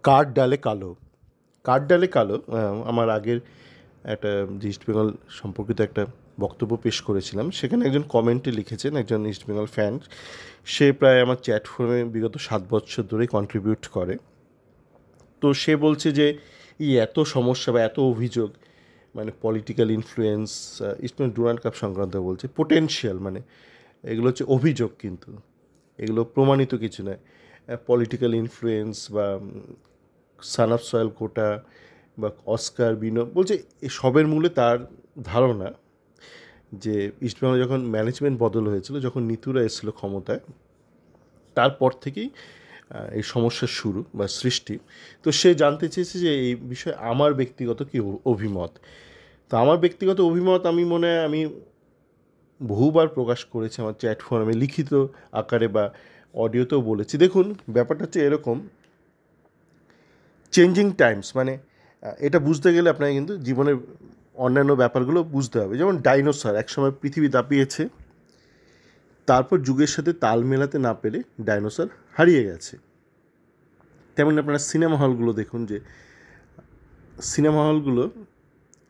কাঠ ডালে কালো। কাঠ ডালে কালো আমার আগের একটা ইস্ট বেঙ্গল সম্পর্কিত একটা বক্তব্য পেশ করেছিলাম, সেখানে একজন কমেন্টে লিখেছেন, একজন ইস্ট বেঙ্গল ফ্যান, সে প্রায় আমার চ্যাট ফোনে বিগত 7 বছর ধরে কন্ট্রিবিউট করে। তো সে বলছে যে এত সমস্যা বা এত অভিযোগ, মানে political influence, east Bengal Durand cup সংক্রান্ত বলছে, পোটেনশিয়াল, মানে এগুলো হচ্ছে অভিযোগ, কিন্তু এগুলো প্রমাণিত কিছু নয়। পলিটিক্যাল ইনফ্লুয়েন্স বা সান অফ সয়েল কোটা বা অস্কার বলছে সবের মূলে তার ধারণা যে ইস্টবেঙ্গলে যখন ম্যানেজমেন্ট বদল হয়েছিল, যখন নিতুরা এসেছিলো ক্ষমতায়, তারপর থেকেই এই সমস্যার শুরু বা সৃষ্টি। তো সে জানতে চেয়েছে যে এই বিষয়ে আমার ব্যক্তিগত কী অভিমত। তো আমার ব্যক্তিগত অভিমত আমি বহুবার প্রকাশ করেছি আমার চ্যাট ফোরামে, লিখিত আকারে বা অডিওতেও বলেছি। দেখুন, ব্যাপারটা হচ্ছে এরকম, চেঞ্জিং টাইমস, মানে এটা বুঝতে গেলে আপনাকে কিন্তু জীবনের অন্যান্য ব্যাপারগুলো বুঝতে হবে। যেমন ডাইনোসর, একসময় পৃথিবী দাপিয়েছে, তারপর যুগের সাথে তাল মেলাতে না পেরে ডাইনোসর হারিয়ে গেছে। তেমন আপনারা সিনেমা হলগুলো দেখুন, যে সিনেমা হলগুলো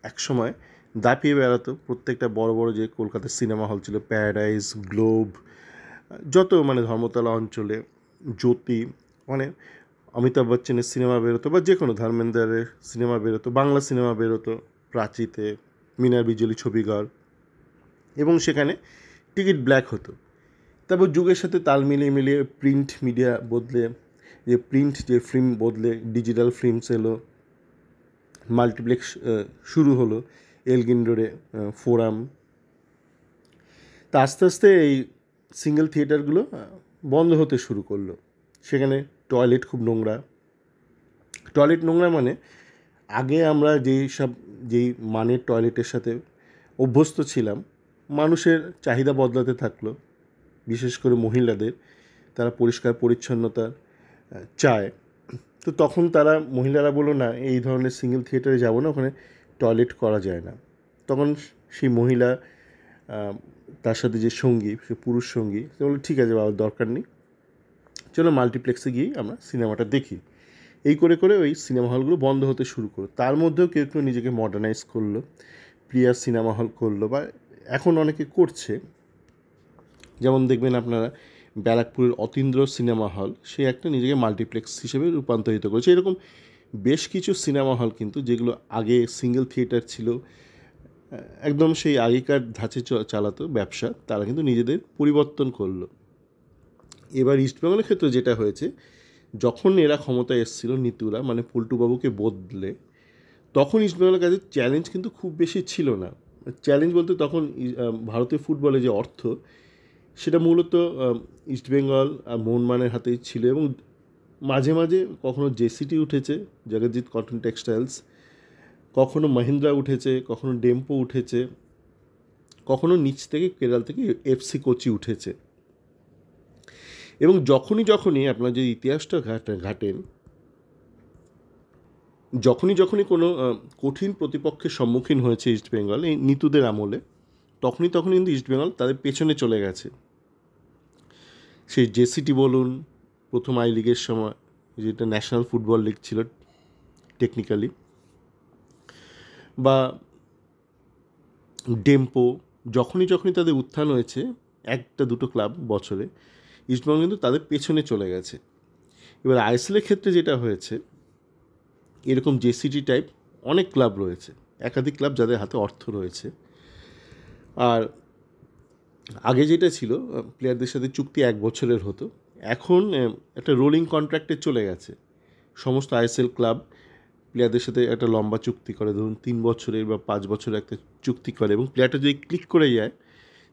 একসময় দাপিয়ে বেড়াতো। প্রত্যেকটা বড় বড় যে কলকাতার সিনেমা হল ছিল, প্যারাডাইজ, গ্লোব, যত মানে ধর্মতলা অঞ্চলে জ্যোতি, মানে অমিতাভ বচ্চনের সিনেমা বেরোতো বা যে কোনো ধর্মেন্দ্রের সিনেমা বেরোতো, বাংলা সিনেমা বেরোতো প্রাচীতে, মিনার বিজলি ছবিঘর, এবং সেখানে টিকিট ব্ল্যাক হতো। তারপর যুগের সাথে তাল মিলিয়ে মিলিয়ে প্রিন্ট মিডিয়া বদলে, যে প্রিন্ট যে ফিল্ম বদলে ডিজিটাল ফিল্মস এলো, মাল্টিপ্লেক্স শুরু হলো, এলগিন রোডে ফোরাম। তা আস্তে আস্তে এই সিঙ্গেল থিয়েটারগুলো বন্ধ হতে শুরু করলো। সেখানে টয়লেট খুব নোংরা। টয়লেট নোংরা মানে আগে আমরা যেই মানের টয়লেটের সাথে অভ্যস্ত ছিলাম, মানুষের চাহিদা বদলাতে থাকলো, বিশেষ করে মহিলাদের, তারা পরিষ্কার পরিচ্ছন্নতা চায়। তো তখন মহিলারা বললো, না, এই ধরনের সিঙ্গেল থিয়েটারে যাবো না, ওখানে টয়লেট করা যায় না। তখন সেই মহিলা, তার সাথে যে সঙ্গী, সে পুরুষ সঙ্গী, সে বললো, ঠিক আছে বাবার দরকার নেই, চলো মাল্টিপ্লেক্সে গিয়েই আমরা সিনেমাটা দেখি। এই করে করে ওই সিনেমা হলগুলো বন্ধ হতে শুরু করলো। তার মধ্যেও কেউ কেউ নিজেকে মডার্নাইজ করলো, প্রিয়া সিনেমা হল করলো, বা এখন অনেকে করছে। যেমন দেখবেন আপনারা ব্যারাকপুরের অতীন্দ্র সিনেমা হল, সে একটা নিজেকে মাল্টিপ্লেক্স হিসেবে রূপান্তরিত করেছে। এরকম বেশ কিছু সিনেমা হল কিন্তু, যেগুলো আগে সিঙ্গেল থিয়েটার ছিল, একদম সেই আগেকার ধাঁচে চালাতো ব্যবসা, তারা কিন্তু নিজেদের পরিবর্তন করলো। এবার ইস্টবেঙ্গলের ক্ষেত্রে যেটা হয়েছে, যখন এরা ক্ষমতায় এসেছিল নিতুরা, মানে পল্টুবাবুকে বদলে, তখন ইস্টবেঙ্গলের কাছে চ্যালেঞ্জ কিন্তু খুব বেশি ছিল না। চ্যালেঞ্জ বলতে তখন ভারতীয় ফুটবলে যে অর্থ, সেটা মূলত ইস্টবেঙ্গল আর মোহনবাগানের হাতেই ছিল। এবং মাঝে মাঝে কখনো জেসিটি উঠেছে, জগৎজিৎ কটন টেক্সটাইলস, কখনো মহিন্দ্রা উঠেছে, কখনো ডেম্পো উঠেছে, কখনো নিচ থেকে কেরাল থেকে এফসি কোচি উঠেছে। এবং যখনই আপনারা যদি ইতিহাসটা ঘাটেন, যখনই কোনো কঠিন প্রতিপক্ষের সম্মুখীন হয়েছে ইস্টবেঙ্গল এই নিতুদের আমলে, তখনই কিন্তু ইস্টবেঙ্গল তাদের পেছনে চলে গেছে। সেই জেসিটি বলুন, প্রথম আই লিগের সময়, যেটা ন্যাশনাল ফুটবল লিগ ছিল টেকনিক্যালি, বা ডেম্পো, যখনই তাদের উত্থান হয়েছে, একটা দুটো ক্লাব বছরে, ইস্টবেঙ্গল কিন্তু তাদের পেছনে চলে গেছে। এবার আইএসএলের ক্ষেত্রে যেটা হয়েছে, এরকম জেসিটি টাইপ অনেক ক্লাব রয়েছে, একাধিক ক্লাব যাদের হাতে অর্থ রয়েছে। আর আগে যেটা ছিল, প্লেয়ারদের সাথে চুক্তি 1 বছরের হতো, এখন একটা রোলিং কন্ট্রাক্টে চলে গেছে। সমস্ত আইএসএল ক্লাব প্লেয়ারদের সাথে একটা লম্বা চুক্তি করে, ধরুন 3 বছরের বা 5 বছরের একটা চুক্তি করে, এবং প্লেয়ারটা যদি ক্লিক করে যায়,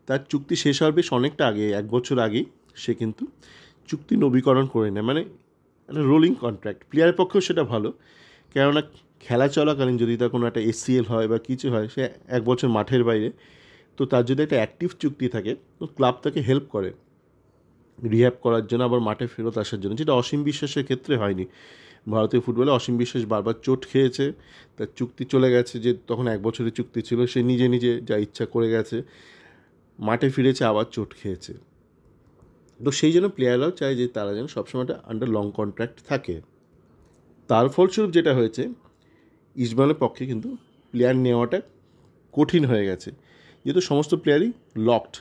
তার চুক্তি শেষ হওয়ার বেশ অনেকটা আগে, 1 বছর আগেই সে কিন্তু চুক্তি নবীকরণ করে নেয়। মানে একটা রোলিং কন্ট্রাক্ট, প্লেয়ারের পক্ষেও সেটা ভালো, কেননা খেলা চলাকালীন যদি তার কোনো একটা এসিএল হয় বা কিছু হয়, সে 1 বছর মাঠের বাইরে, তো তার যদি একটা অ্যাক্টিভ চুক্তি থাকে, তো ক্লাব তাকে হেল্প করে রিহ্যাব করার জন্য, আবার মাঠে ফেরত আসার জন্য, যেটা অসীম বিশ্বাসের ক্ষেত্রে হয়নি। ভারতীয় ফুটবলে অসীম বিশ্বাস বারবার চোট খেয়েছে, তার চুক্তি চলে গেছে, যে তখন 1 বছরের চুক্তি ছিল, সে নিজে যা ইচ্ছা করে গেছে, মাঠে ফিরেছে, আবার চোট খেয়েছে। তো সেই জন্য প্লেয়াররাও চায় যে তারা যেন সবসময় একটা আন্ডার লং কন্ট্রাক্ট থাকে। তার ফলস্বরূপ যেটা হয়েছে, ইস্টবেঙ্গলের পক্ষে কিন্তু প্লেয়ার নেওয়াটা কঠিন হয়ে গেছে, যেহেতু সমস্ত প্লেয়ারই locked,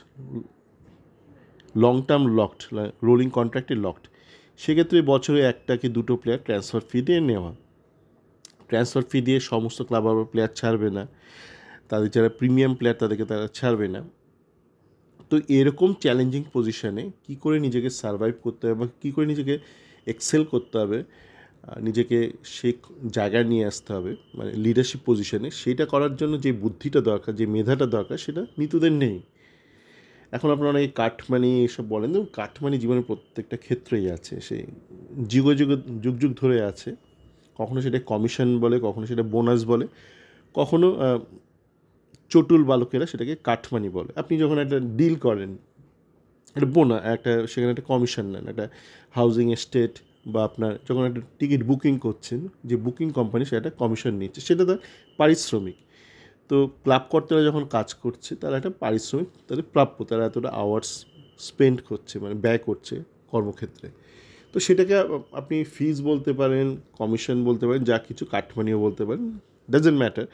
long term locked, rolling কন্ট্রাক্টে লকড। সেক্ষেত্রে বছরে একটা কি দুটো প্লেয়ার ট্রান্সফার ফি দিয়ে নেওয়া, ট্রান্সফার ফি দিয়ে সমস্ত ক্লাব আবার প্লেয়ার ছাড়বে না, তাদের যারা প্রিমিয়াম প্লেয়ার তাদেরকে তারা ছাড়বে না। তো এরকম চ্যালেঞ্জিং পজিশানে কী করে নিজেকে সারভাইভ করতে হবে বা কী করে নিজেকে এক্সেল করতে হবে, নিজেকে সেই জায়গায় নিয়ে আসতে হবে, মানে লিডারশিপ পজিশনে, সেইটা করার জন্য যে বুদ্ধিটা দরকার, যে মেধাটা দরকার, সেটা নিতুদের নেই। এখন আপনারা অনেকে কাটমানি এসব বলেন, দেখুন কাটমানি জীবনের প্রত্যেকটা ক্ষেত্রেই আছে, সেই যুগ যুগ ধরে আছে। কখনো সেটা কমিশন বলে, কখনো সেটা বোনাস বলে, কখনো চটুল বালকেরা সেটাকে কাটমানি বলে। আপনি যখন একটা ডিল করেন, একটা একটা সেখানে একটা কমিশন নেন, একটা হাউজিং এস্টেট বা আপনার যখন একটা টিকিট বুকিং করছেন, যে বুকিং কোম্পানি সেটা কমিশন নিচ্ছে, সেটা তার পারিশ্রমিক। তো ক্লাব কর্তারা যখন কাজ করছে তারা একটা পারিশ্রমিক তাদের প্রাপ্য, তারা এতটা আওয়ার্স স্পেন্ড করছে, মানে ব্যয় করছে কর্মক্ষেত্রে। তো সেটাকে আপনি ফিজ বলতে পারেন, কমিশন বলতে পারেন, যা কিছু কাটমানিও বলতে পারেন, ডাজেন্ট ম্যাটার।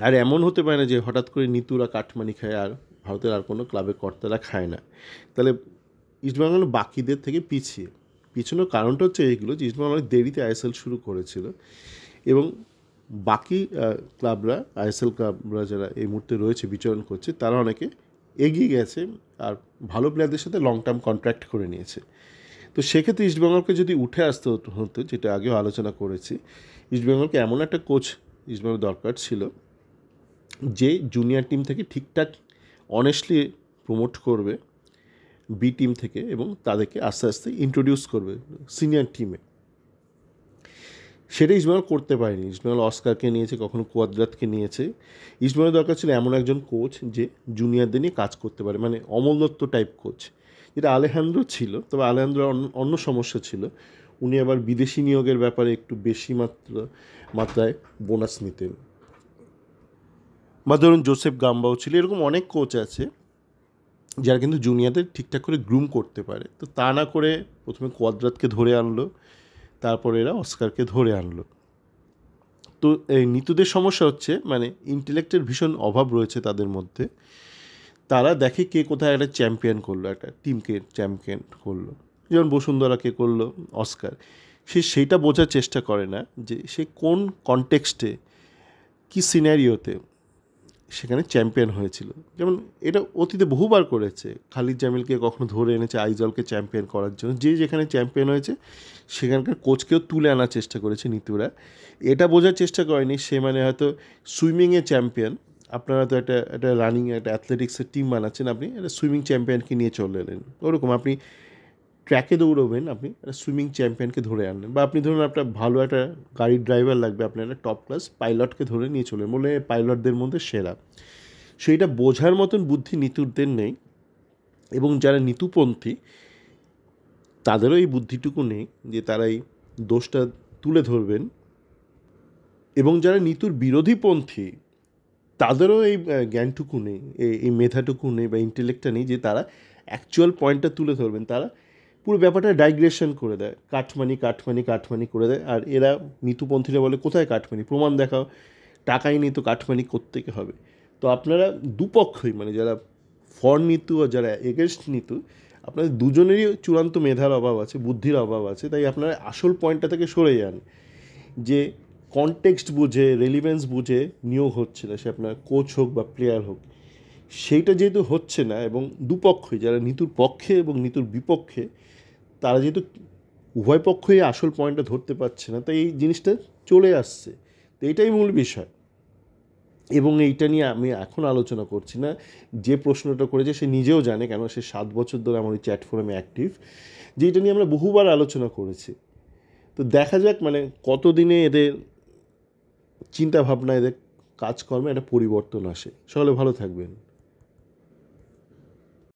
আর এমন হতে পারে না যে হঠাৎ করে নিতুরা কাটমানি খায় আর ভারতের আর কোনো ক্লাবের কর্তারা খায় না, তাহলে ইস্টবেঙ্গল বাকিদের থেকে পিছনের কারণটা হচ্ছে এইগুলো যে ইস্টবেঙ্গল অনেক দেরিতে আইএসএল শুরু করেছিল, এবং বাকি ক্লাবরা, আইএসএল ক্লাবরা যারা এই মুহূর্তে রয়েছে বিচরণ করছে, তারা অনেকে এগিয়ে গেছে আর ভালো প্লেয়ারদের সাথে লং টার্ম কন্ট্রাক্ট করে নিয়েছে। তো সেক্ষেত্রে ইস্টবেঙ্গলকে যদি উঠে আসতে হতো, যেটা আগেও আলোচনা করেছি, ইস্টবেঙ্গলকে এমন একটা কোচ ইস্টবেঙ্গল দরকার ছিল যে জুনিয়র টিম থেকে ঠিকঠাক অনেস্টলি প্রমোট করবে বি টিম থেকে, এবং তাদেরকে আস্তে আস্তে ইন্ট্রোডিউস করবে সিনিয়র টিমে। সেটা ইস্টবেঙ্গল করতে পারেনি। ইস্টবেঙ্গল অস্কারকে নিয়েছে, কখনো কোয়াদ্রাতকে নিয়েছে। ইস্টবেঙ্গলের দরকার ছিল এমন একজন কোচ যে জুনিয়রদের নিয়ে কাজ করতে পারে, মানে অমল দত্ত টাইপ কোচ, যেটা আলেহান্দ্র ছিল। তবে আলেহান্দ্র অন্য সমস্যা ছিল, উনি আবার বিদেশি নিয়োগের ব্যাপারে একটু বেশি মাত্রায় বোনাস নিতেন। বা ধরুন জোসেফ গাম্বাও ছিল, এরকম অনেক কোচ আছে যারা কিন্তু জুনিয়রদের ঠিকঠাক করে গ্রুম করতে পারে। তো তা না করে প্রথমে কোয়াদ্রাতকে ধরে আনলো, তারপর এরা অস্কারকে ধরে আনলো। তো এই নিতুদের সমস্যা হচ্ছে, মানে ইন্টেলেক্টের ভীষণ অভাব রয়েছে তাদের মধ্যে। তারা দেখে কে কোথায় একটা চ্যাম্পিয়ন করলো, একটা টিমকে চ্যাম্পিয়ন করলো, যেমন বসুন্ধরাকে করলো অস্কার, সেইটা বোঝার চেষ্টা করে না যে সে কোন কনটেক্সটে, কী সিনারিওতে সেখানে চ্যাম্পিয়ন হয়েছিল। যেমন এটা অতীতে বহুবার করেছে, খালিদ জামিলকে কখনো ধরে এনেছে আইজলকে চ্যাম্পিয়ন করার জন্য, যে যেখানে চ্যাম্পিয়ন হয়েছে সেখানকার কোচকেও তুলে আনার চেষ্টা করেছে নিতুরা। এটা বোঝার চেষ্টা করেনি সে মানে হয়তো সুইমিংয়ে চ্যাম্পিয়ন, আপনারা তো একটা রানিং, একটা অ্যাথলেটিক্সের টিম বানাচ্ছেন, আপনি একটা সুইমিং চ্যাম্পিয়নকে নিয়ে চলে এলেন। ওরকম আপনি ট্র্যাকে দৌড়বেন, আপনি একটা সুইমিং চ্যাম্পিয়নকে ধরে আনলেন। বা আপনি ধরুন আপনার ভালো একটা গাড়ির ড্রাইভার লাগবে, আপনার একটা টপ ক্লাস পাইলটকে ধরে নিয়ে চলেন, বলে পাইলটদের মধ্যে সেরা। সেইটা বোঝার মতন বুদ্ধি নিতুরদের নেই, এবং যারা নিতুপন্থী তাদেরও এই বুদ্ধিটুকু নেই যে তারা এই দোষটা তুলে ধরবেন। এবং যারা নিতুর বিরোধীপন্থী তাদেরও এই জ্ঞানটুকু নেই, এই মেধাটুকু নেই বা ইন্টেলেক্টটা নেই যে তারা অ্যাকচুয়াল পয়েন্টটা তুলে ধরবেন। তারা পুরো ব্যাপারটা ডাইগ্রেশন করে দেয়, কাটমানি করে দেয়। আর এরা নিতুপন্থীরা বলে কোথায় কাটমানি, প্রমাণ দেখাও, টাকাই নেই তো কাটমানি কোত্থেকে হবে। তো আপনারা দুপক্ষই, মানে যারা ফর নিতু আর যারা এগেনস্ট নিতু, আপনাদের দুজনেরই চূড়ান্ত মেধার অভাব আছে, বুদ্ধির অভাব আছে। তাই আপনারা আসল পয়েন্টটা থেকে সরে যান, যে কনটেক্সট বুঝে, রেলিভেন্স বুঝে নিয়োগ হচ্ছে না, সে আপনার কোচ হোক বা প্লেয়ার হোক, সেইটা যেহেতু হচ্ছে না, এবং দুপক্ষই যারা নিতুর পক্ষে এবং নিতুর বিপক্ষে, তারা যেহেতু উভয় পক্ষই আসল পয়েন্টটা ধরতে পারছে না, তাই এই জিনিসটা চলে আসছে। তো এইটাই মূল বিষয়। এবং এইটা নিয়ে আমি এখন আলোচনা করছি না, যে প্রশ্নটা করেছে সে নিজেও জানে, কেন সে 7 বছর ধরে আমার ওই চ্যাট ফোরামে অ্যাক্টিভ, যে এটা নিয়ে আমরা বহুবার আলোচনা করেছি। তো দেখা যাক মানে কতদিনে এদের চিন্তাভাবনা, এদের কাজকর্মে একটা পরিবর্তন আসে। সকলে ভালো থাকবেন।